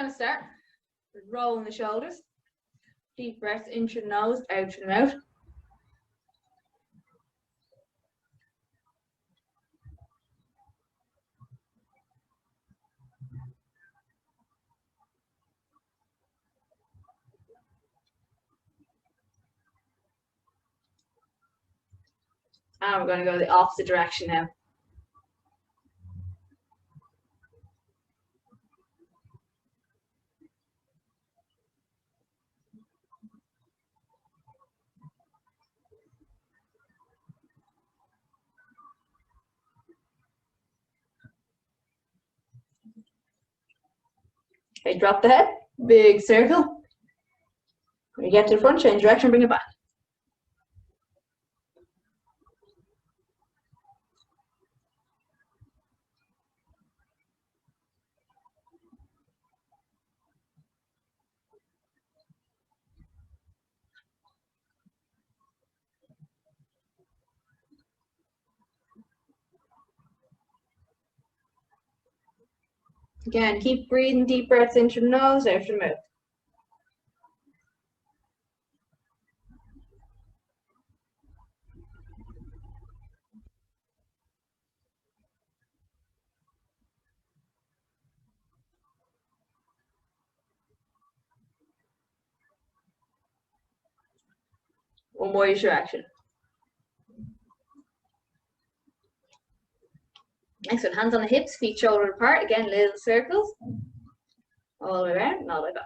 going to start with rolling the shoulders. Deep breaths in through the nose, out through the mouth. And we're going to go the opposite direction now. Okay, drop the head, big circle. When you get to the front, change direction, bring it back. Again, keep breathing deep breaths in through the nose, out through the mouth. One more each direction. Next one, hands on the hips, feet shoulder apart. Again, little circles. All the way around and all the way back.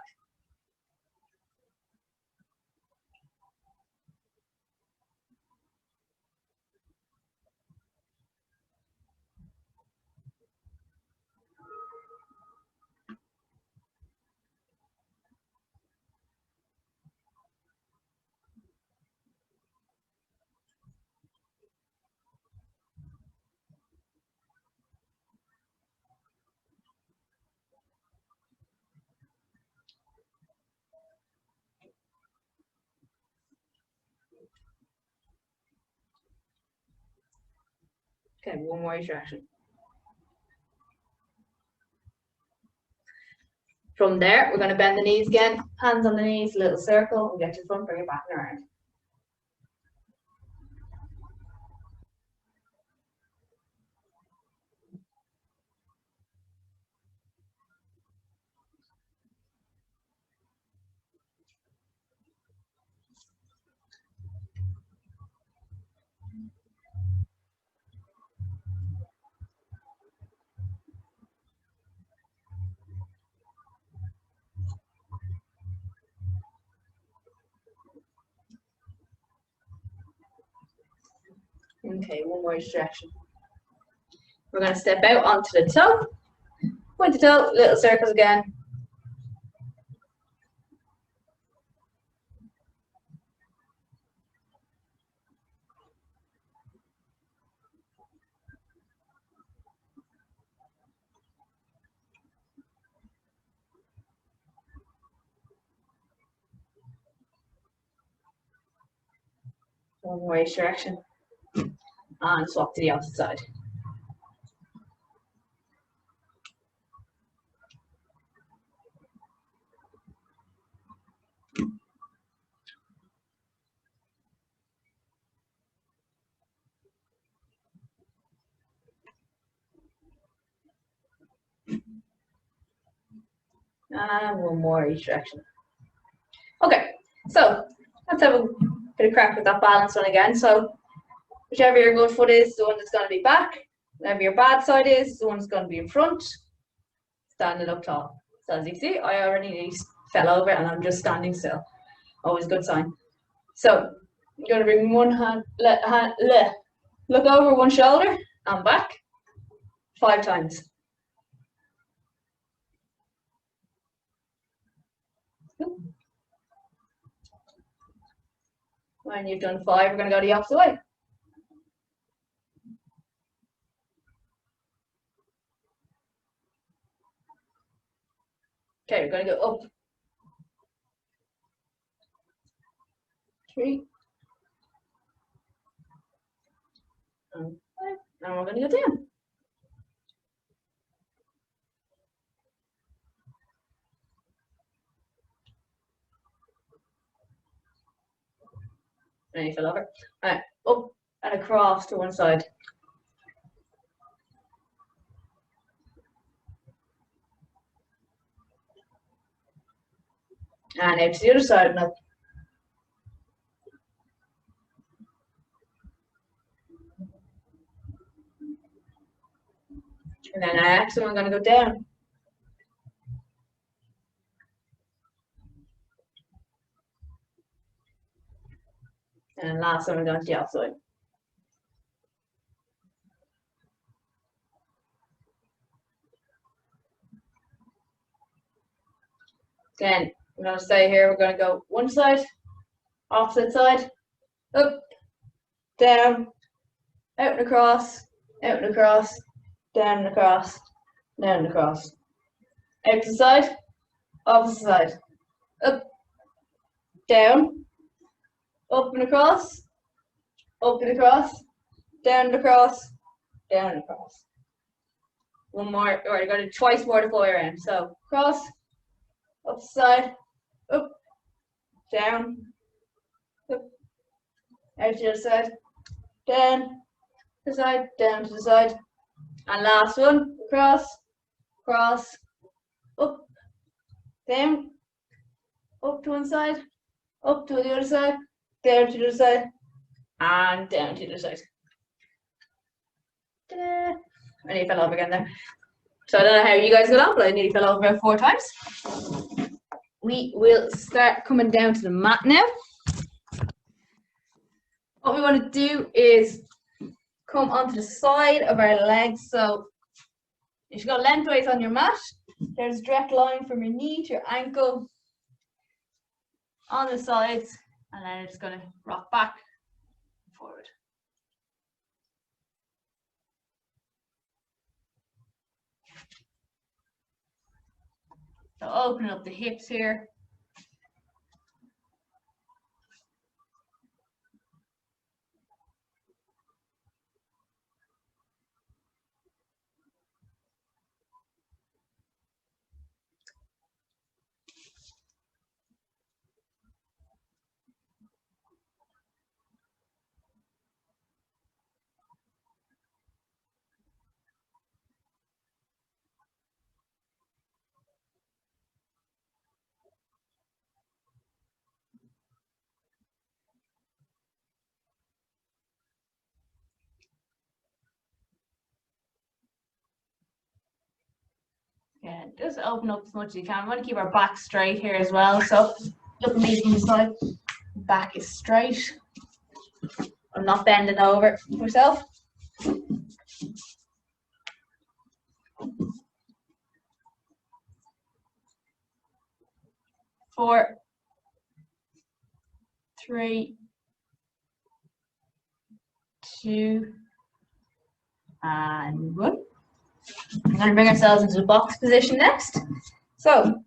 Okay, one more each direction. From there, we're going to bend the knees again. Hands on the knees, little circle, and get to the front, bring it back and around. Okay, one more each direction. We're going to step out onto the toe. Point the toe, little circles again. One more each direction. And swap to the opposite side. And one more each direction. Okay, so let's have a bit of crack with that balance one again. So whichever your good foot is, the one that's going to be back. Whatever your bad side is, the one that's going to be in front. Standing up tall. So as you see, I already fell over and I'm just standing still. Always a good sign. So I'm going to bring one hand, look over one shoulder and back 5 times. When you've done 5, we're going to go the opposite way. Okay, we're going to go up. 3. And 5. And we're going to go down. And you fell over. Alright, up and across to one side. And out to the other side now. And then next one, I'm going to go down. And then last one, I'm going to the outside. Again, I'm going to stay here. We're going to go one side, opposite side, up, down, out and across, out and across, down and across, down and across. Out to the side, opposite side, up, down, up and across, up and across, down and across, down and across. One more, or you're going to do twice more the full way around. So cross, up the side, up, down, up, out to the other side, down to the side, down to the side. And last one, cross, cross, up, down, up to one side, up to the other side, down to the other side, and down to the other side. Ta-da. I nearly fell off again there. So I don't know how you guys got on, but I nearly fell off about 4 times. We will start coming down to the mat now. What we want to do is come onto the side of our legs. So you should go lengthways on your mat. There's a direct line from your knee to your ankle on the sides, and then it's going to rock back and forward. So opening up the hips here. Yeah, just open up as much as you can. We want to keep our back straight here as well. So look at me from the side. Back is straight. I'm not bending over myself. Four, 3, 2, and 1. We're going to bring ourselves into the box position next. So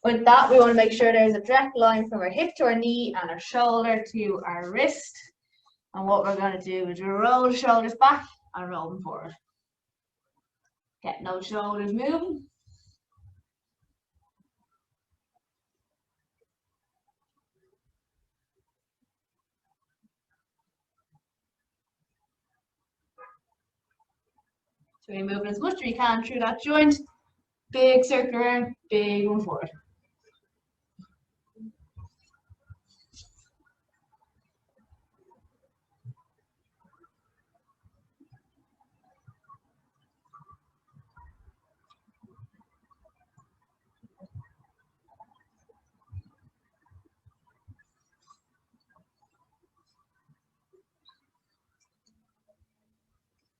with that, we want to make sure there's a direct line from our hip to our knee and our shoulder to our wrist. And what we're going to do is roll the shoulders back and roll them forward. Getting those shoulders moving. So you're moving as much as you can through that joint. Big circle around, big one forward.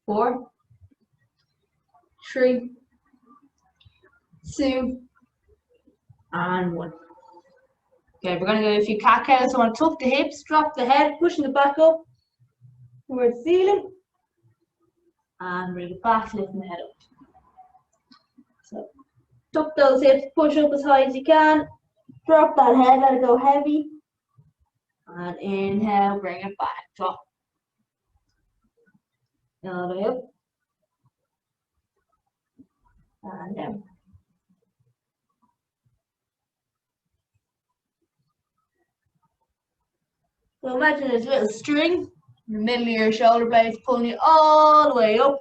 Four, 3, 2, and 1. Okay, we're going to do a few cat cows. So I want to tuck the hips, drop the head, pushing it back up towards the ceiling, and bring it back, lifting the head up. So tuck those hips, push up as high as you can, drop that head, let it go heavy, and inhale, bring it back, drop. All the way up, and down. So imagine there's a little string in the middle of your shoulder blades pulling you all the way up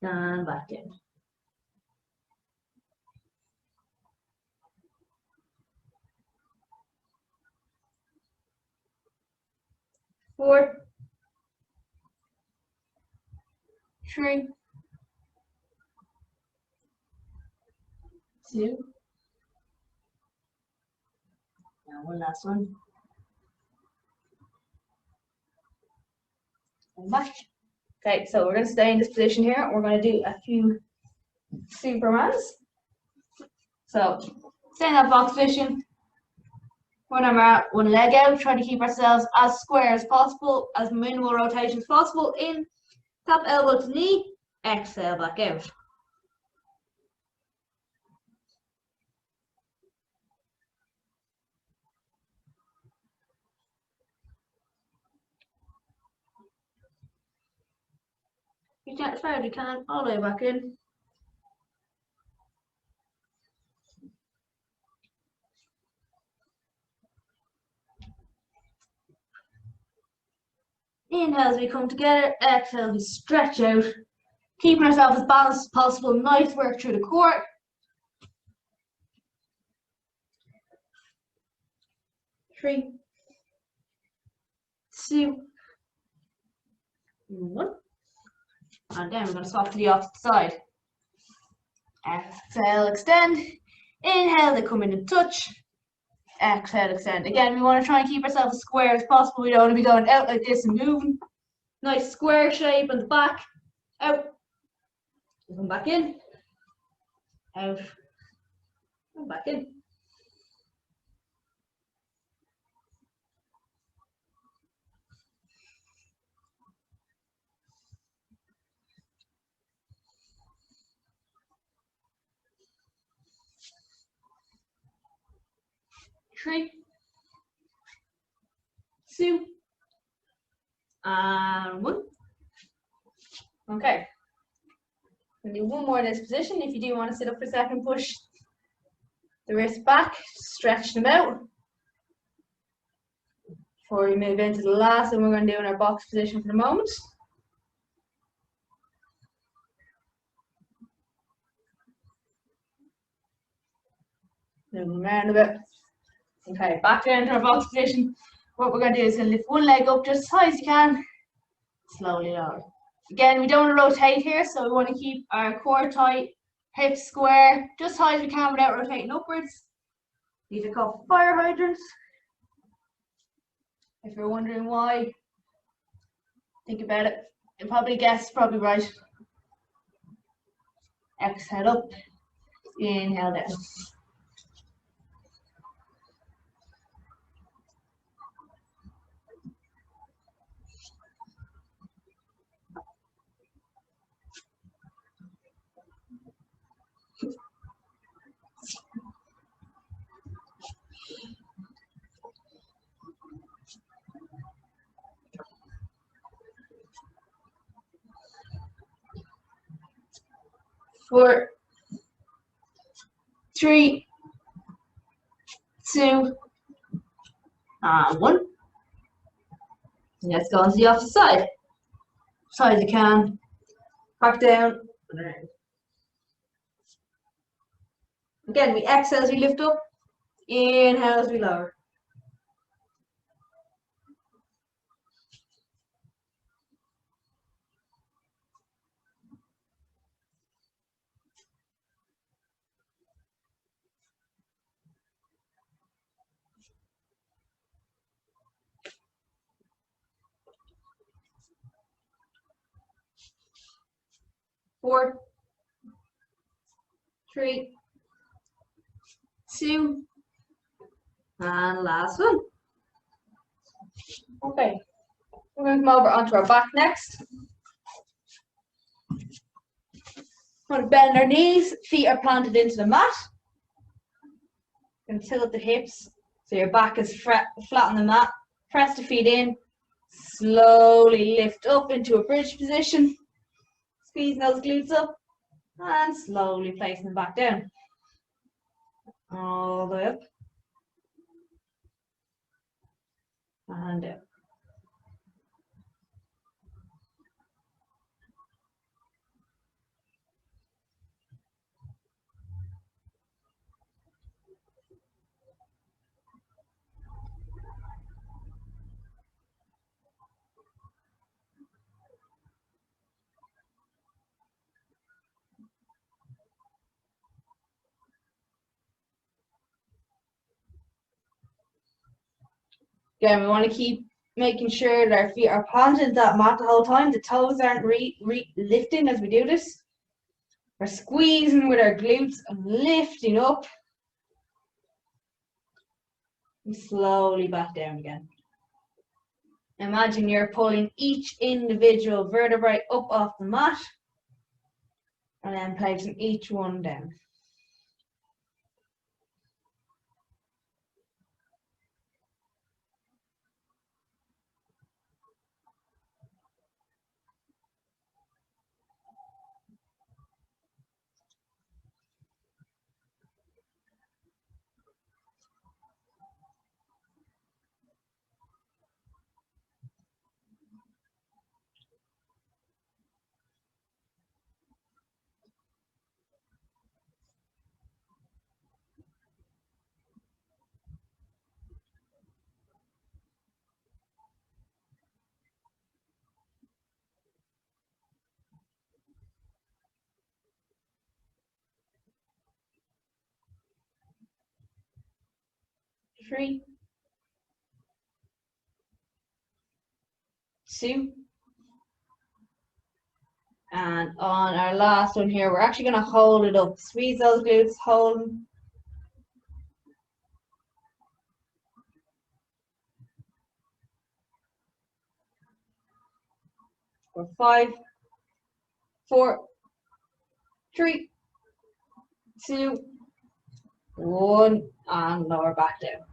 and back down. Four, three, two, and one last one. And back. Okay, so we're going to stay in this position here. We're going to do a few Supermans. So stay in that box position. One leg out, try to keep ourselves as square as possible, as minimal rotation as possible. In, tap elbow to knee, exhale back out. You can't as far as you can, all the way back in. Inhale as we come together, exhale, we stretch out, keeping ourselves as balanced as possible. Nice work through the core. Three, two, one. And then we're going to swap to the opposite side. Exhale, extend. Inhale, they come in and touch. Exhale, extend. Again, we want to try and keep ourselves as square as possible. We don't want to be going out like this and moving. Nice square shape on the back. Out. Come back in. Out. Come back in. Three, two, and one. Okay. We'll do one more in this position. If you do want to sit up for a second, push the wrists back, stretch them out. Before we move into the last one we're going to do in our box position for the moment. Move around a bit. Okay, back down to our box position. What we're going to do is going to lift one leg up just as high as you can. Slowly lower. Again, we don't want to rotate here, so we want to keep our core tight, hips square, just as high as we can without rotating upwards. These are called fire hydrants. If you're wondering why, think about it. You'll probably guess, probably right. Exhale up, inhale down. Four, three, two, and one. And let's go on to the opposite side. As high as you can. Back down and around. Again, we exhale as we lift up, inhale as we lower. Four, three, two, and last one. Okay, we're going to come over onto our back next. We're going to bend our knees, feet are planted into the mat. Going to tilt the hips so your back is flat on the mat. Press the feet in, slowly lift up into a bridge position. Squeezing those glutes up and slowly placing them back down. All the way up. and down. Again, we want to keep making sure that our feet are planted that mat the whole time. The toes aren't lifting as we do this. We're squeezing with our glutes and lifting up. And slowly back down again. Imagine you're pulling each individual vertebrae up off the mat and then placing each one down. Three, two, and on our last one here, we're actually going to hold it up. Squeeze those glutes, hold them. For 5, 4, 3, 2, 1, and lower back down.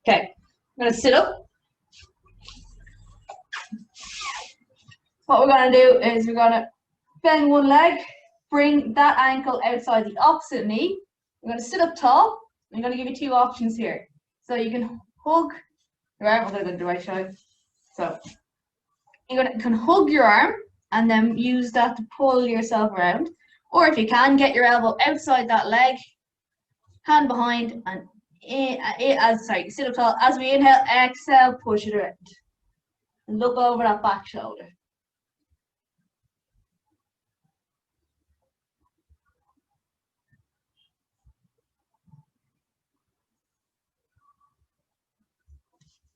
Okay, I'm going to sit up. What we're going to do is we're going to bend one leg, bring that ankle outside the opposite knee. We're going to sit up tall. I'm going to give you two options here. So you can hug your arm. I'm going to go to the right side. So you can hug your arm and then use that to pull yourself around. Or if you can, get your elbow outside that leg, hand behind, and sit up tall. As we inhale, exhale, push it around. And look over that back shoulder.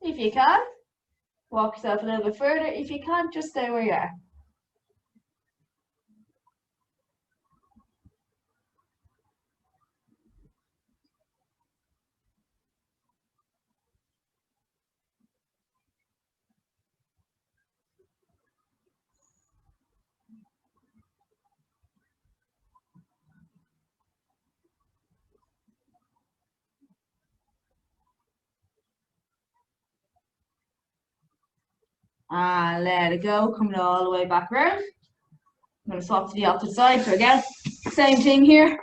If you can, walk yourself a little bit further. If you can't, just stay where you are. And let it go, coming all the way back around. I'm going to swap to the opposite side. So again, same thing here.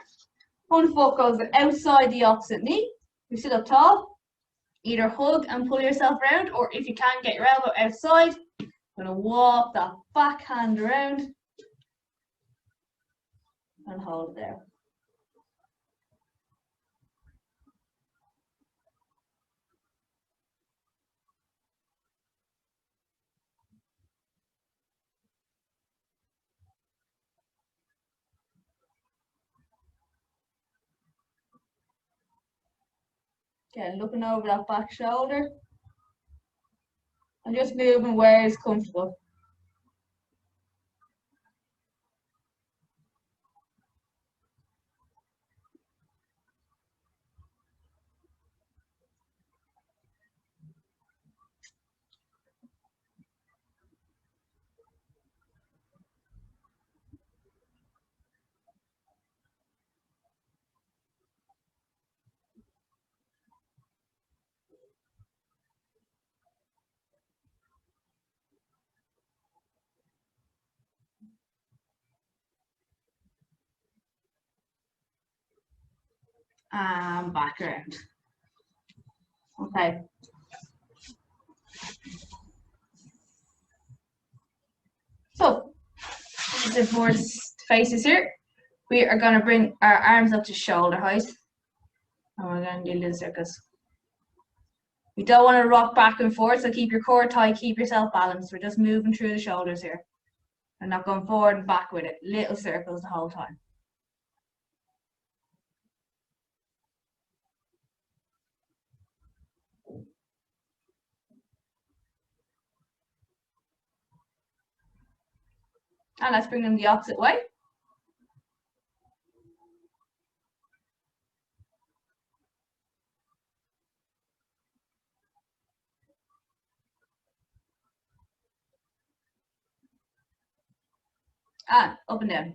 One foot goes outside the opposite knee. You sit up tall. Either hug and pull yourself around, or if you can, get your elbow outside. I'm going to walk that back hand around and hold it there. Again, looking over that back shoulder and just moving where is comfortable. And back around. Okay, So, as if we're faces here, we are going to bring our arms up to shoulder height. And we're going to do little circles. We don't want to rock back and forth, so keep your core tight, keep yourself balanced. We're just moving through the shoulders here. We're not going forward and back with it. Little circles the whole time. And let's bring them the opposite way. And up and down.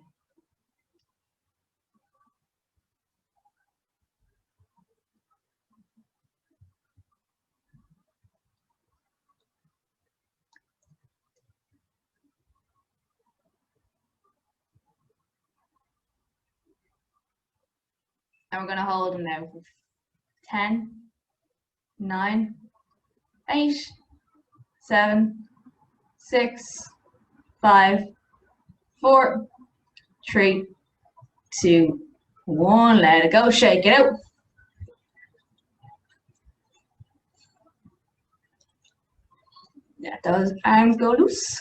And we're going to hold them now for 10, 9, 8, 7, 6, 5, 4, 3, 2, 1. Let it go. Shake it out. Let those arms go loose.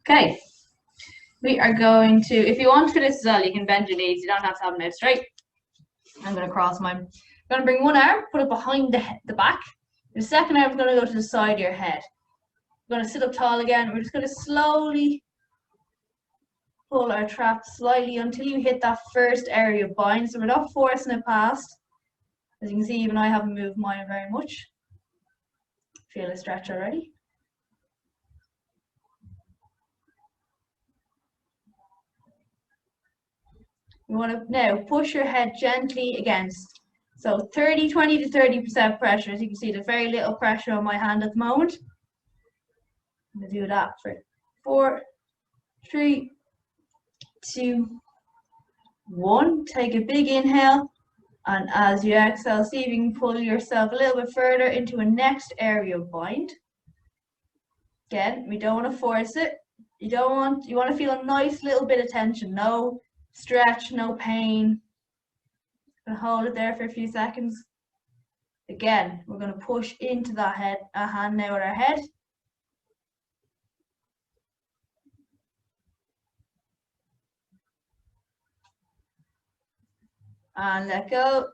Okay. We are going to, if you want for this as well, you can bend your knees. You don't have to have them out straight. I'm going to cross mine. I'm going to bring one arm, put it behind the back. The second arm is going to go to the side of your head. We're going to sit up tall again. We're just going to slowly pull our trap slightly until you hit that first area of bind. So we're not forcing it past. As you can see, even I haven't moved mine very much. Feel a stretch already. You want to now push your head gently against. So 20 to 30% pressure. As you can see, there's very little pressure on my hand at the moment. I'm going to do that for 4, 3, 2, 1. Take a big inhale. And as you exhale, see if you can pull yourself a little bit further into a next area of bind. Again, we don't want to force it. You want to feel a nice little bit of tension. No stretch, no pain. Gonna hold it there for a few seconds. Again, we're going to push into that head, a hand now at our head. And let go.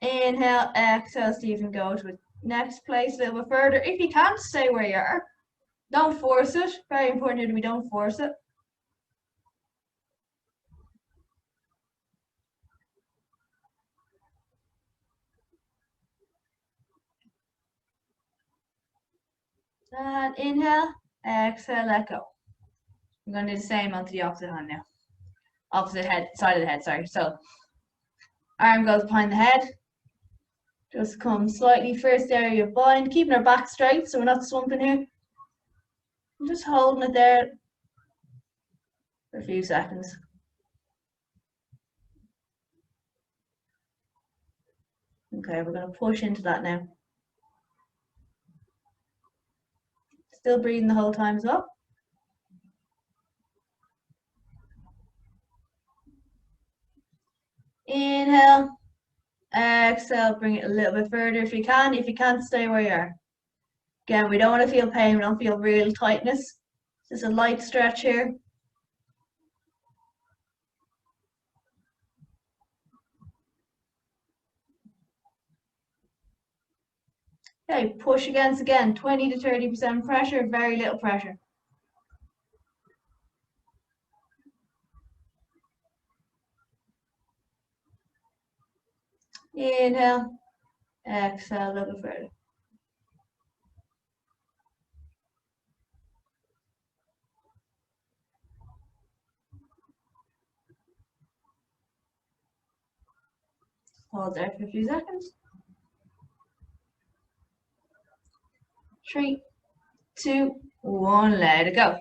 Inhale, exhale, see if you can go to the next place a little bit further. If you can't, stay where you are. Don't force it. Very important that we don't force it. And inhale, exhale, let go. I'm going to do the same onto the opposite hand now. Opposite head, side of the head, sorry. So, arm goes behind the head. Just come slightly first area of bind, keeping our back straight so we're not slumping here. I'm just holding it there for a few seconds. Okay, we're going to push into that now. Still breathing the whole time as well. Inhale, exhale, bring it a little bit further if you can. If you can't, stay where you are. Again, we don't want to feel pain, we don't feel real tightness. Just a light stretch here. Okay, push against again, 20 to 30% pressure, very little pressure. Inhale, exhale, a little bit further. Hold there for a few seconds. 3, 2, 1, let it go.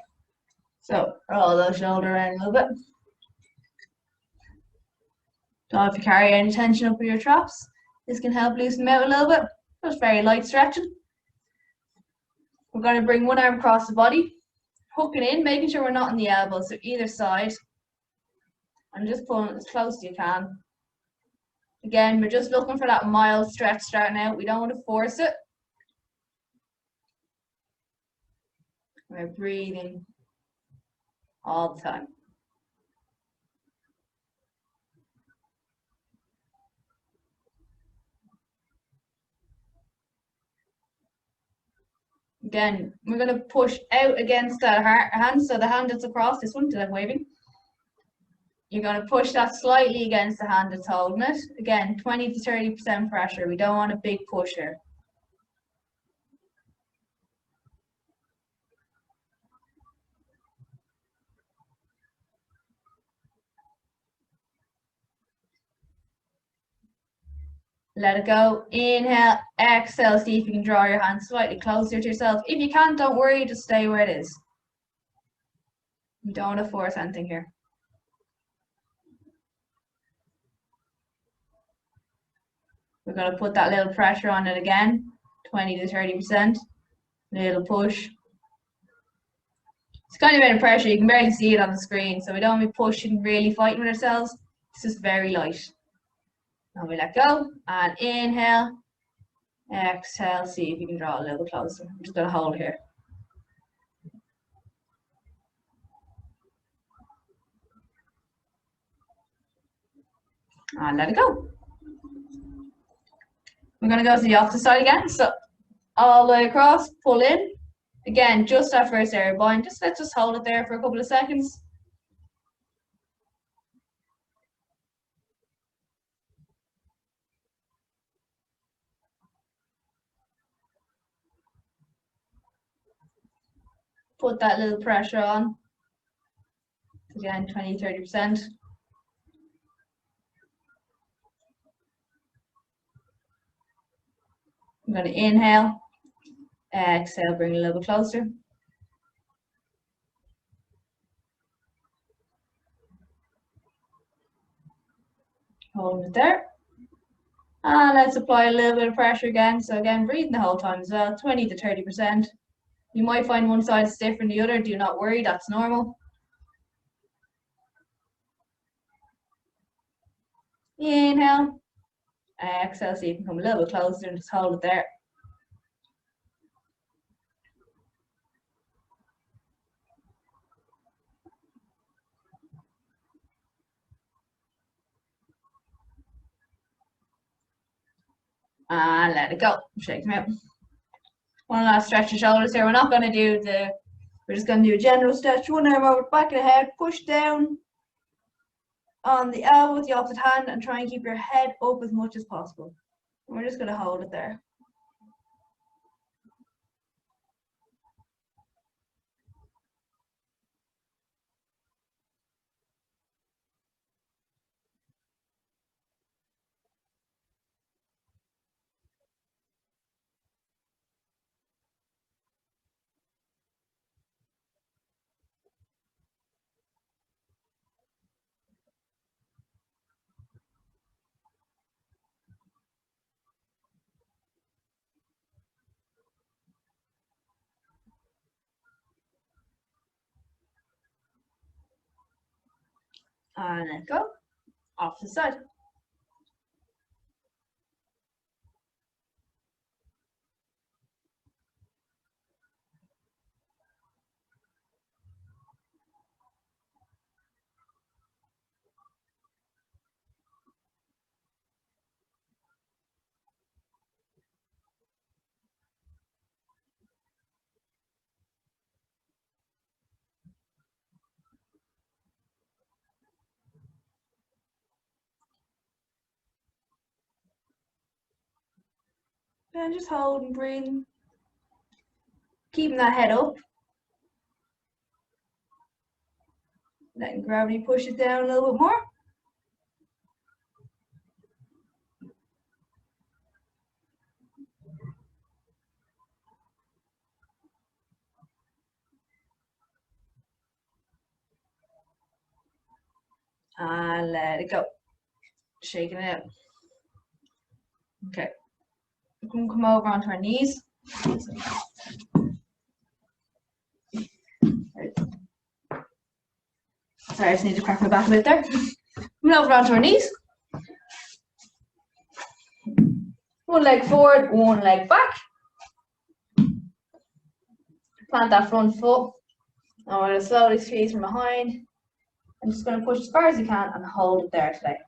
So roll those shoulders around a little bit. Don't have to carry any tension up with your traps. This can help loosen them out a little bit. Just very light stretching. We're going to bring one arm across the body, hooking in, making sure we're not on the elbow, so either side. And just pulling as close as you can. Again, we're just looking for that mild stretch starting out. We don't want to force it. We're breathing all the time. Again, we're going to push out against that hand, so the hand that's across this one that I'm waving. You're going to push that slightly against the hand that's holding it. Again, 20 to 30% pressure. We don't want a big push here. Let it go. Inhale, exhale. See if you can draw your hand slightly closer to yourself. If you can't, don't worry, just stay where it is. You don't want to force anything here. We're going to put that little pressure on it again, 20 to 30%. Little push. It's kind of a bit of pressure. You can barely see it on the screen, so we don't want to be pushing, really fighting with ourselves. It's just very light. Now we let go, and inhale, exhale. See if you can draw a little closer. I'm just going to hold here. And let it go. We're going to go to the opposite side again. So all the way across, pull in. Again, just our first area bind. Let's just hold it there for a couple of seconds. Put that little pressure on. Again, 20, 30%. I'm going to inhale, exhale, bring it a little bit closer. Hold it there. And let's apply a little bit of pressure again. So again, breathing the whole time as well, 20 to 30%. You might find one side is stiffer than the other. Do not worry, that's normal. Inhale, exhale, so you can come a little bit closer and just hold it there. And let it go. Shake them out. One last stretch the shoulders here. We're not going to do we're just going to do a general stretch. One arm over the back of the head, push down on the elbow with the opposite hand and try and keep your head up as much as possible. And we're just going to hold it there. And let go. Off the side. And just hold and breathe. Keeping that head up. Letting gravity push it down a little bit more. And let it go. Shaking it out. Okay. We can come over onto our knees. Sorry, I just need to crack my back a bit there. Coming over onto our knees. One leg forward, one leg back. Plant that front foot. And we're going to slowly squeeze from behind. I'm just going to push as far as you can and hold it there today.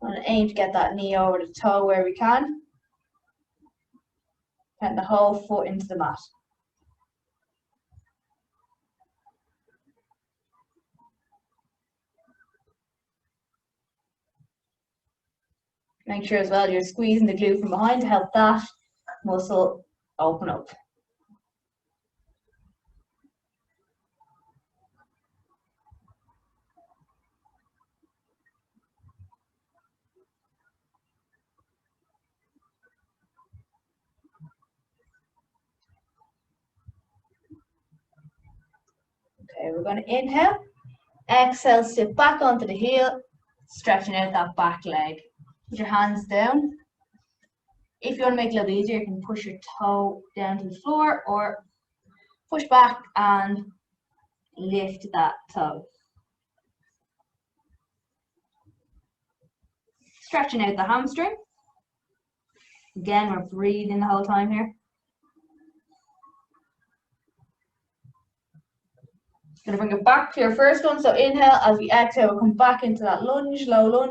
I'm going to aim to get that knee over the toe where we can. Get the whole foot into the mat. Make sure as well you're squeezing the glute from behind to help that muscle open up. Okay, we're going to inhale, exhale, sit back onto the heel, stretching out that back leg. Put your hands down. If you want to make it a little easier, you can push your toe down to the floor or push back and lift that toe. Stretching out the hamstring. Again, we're breathing the whole time here. Going to bring it back to your first one. So inhale, as we exhale, we'll come back into that lunge, low lunge.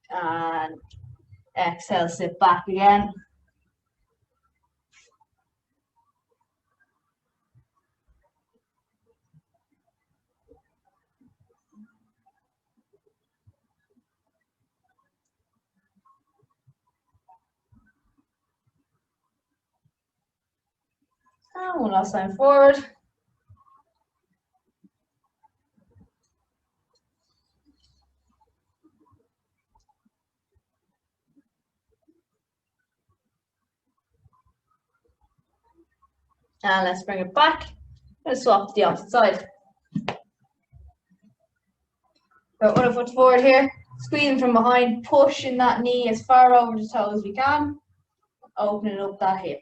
And exhale, sit back again. And one last time forward. And let's bring it back. Let's swap to the opposite side. So other foot forward here. Squeezing from behind, pushing that knee as far over the toe as we can. Opening up that hip.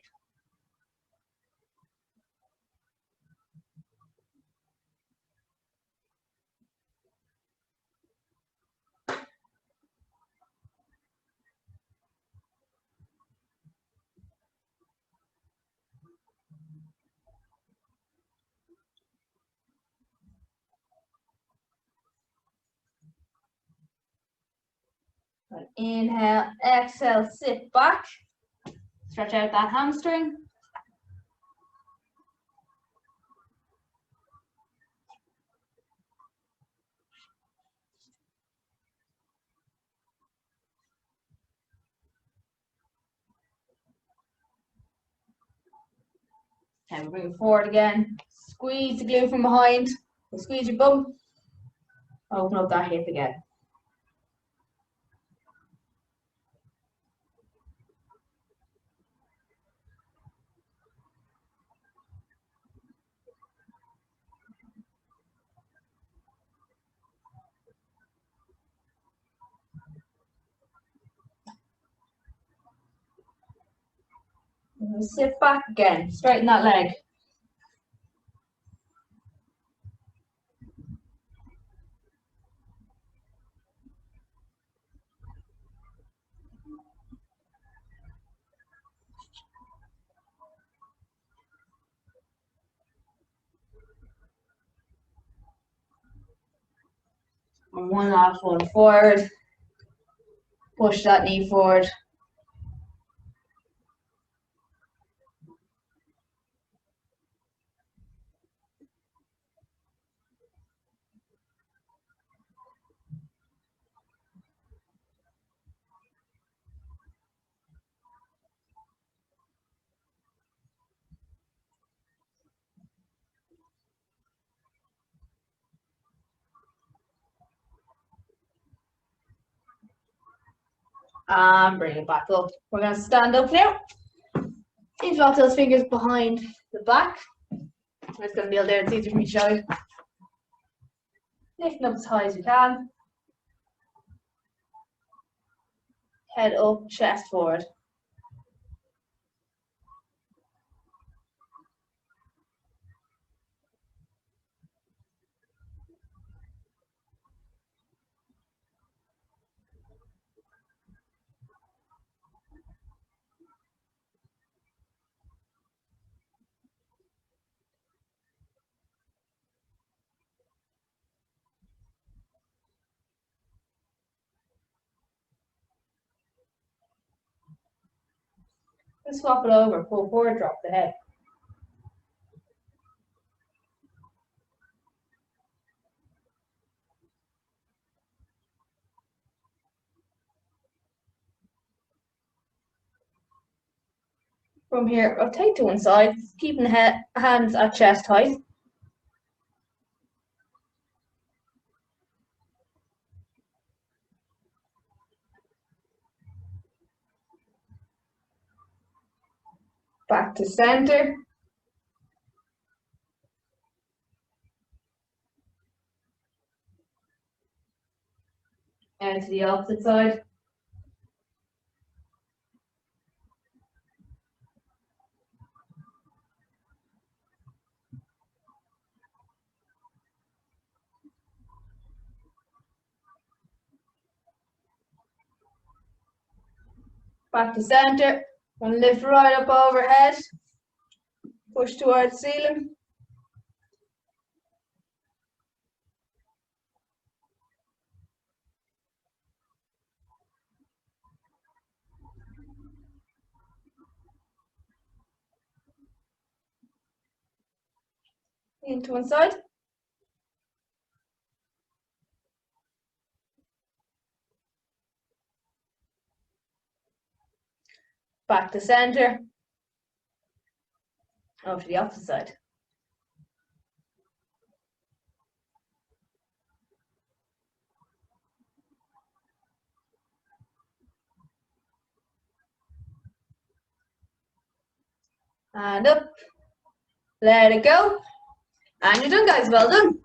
Inhale, exhale, sit back. Stretch out that hamstring. And bring it forward again. Squeeze the glute from behind. Squeeze your bum. Open up that hip again. And sit back again. Straighten that leg. And one last one forward. Push that knee forward. And bring it back up. We're going to stand up now. Interlock those fingers behind the back. It's going to be all there, it's easier for me to show you. Lifting up as high as you can. Head up, chest forward. Just swap it over, pull forward, drop the head. From here, rotate to one side, keeping the hands at chest height. Back to center. And to the opposite side. Back to center. And lift right up overhead. Push towards the ceiling. Into one side. Back to center. Over to the opposite side. And up. Let it go. And you're done, guys. Well done.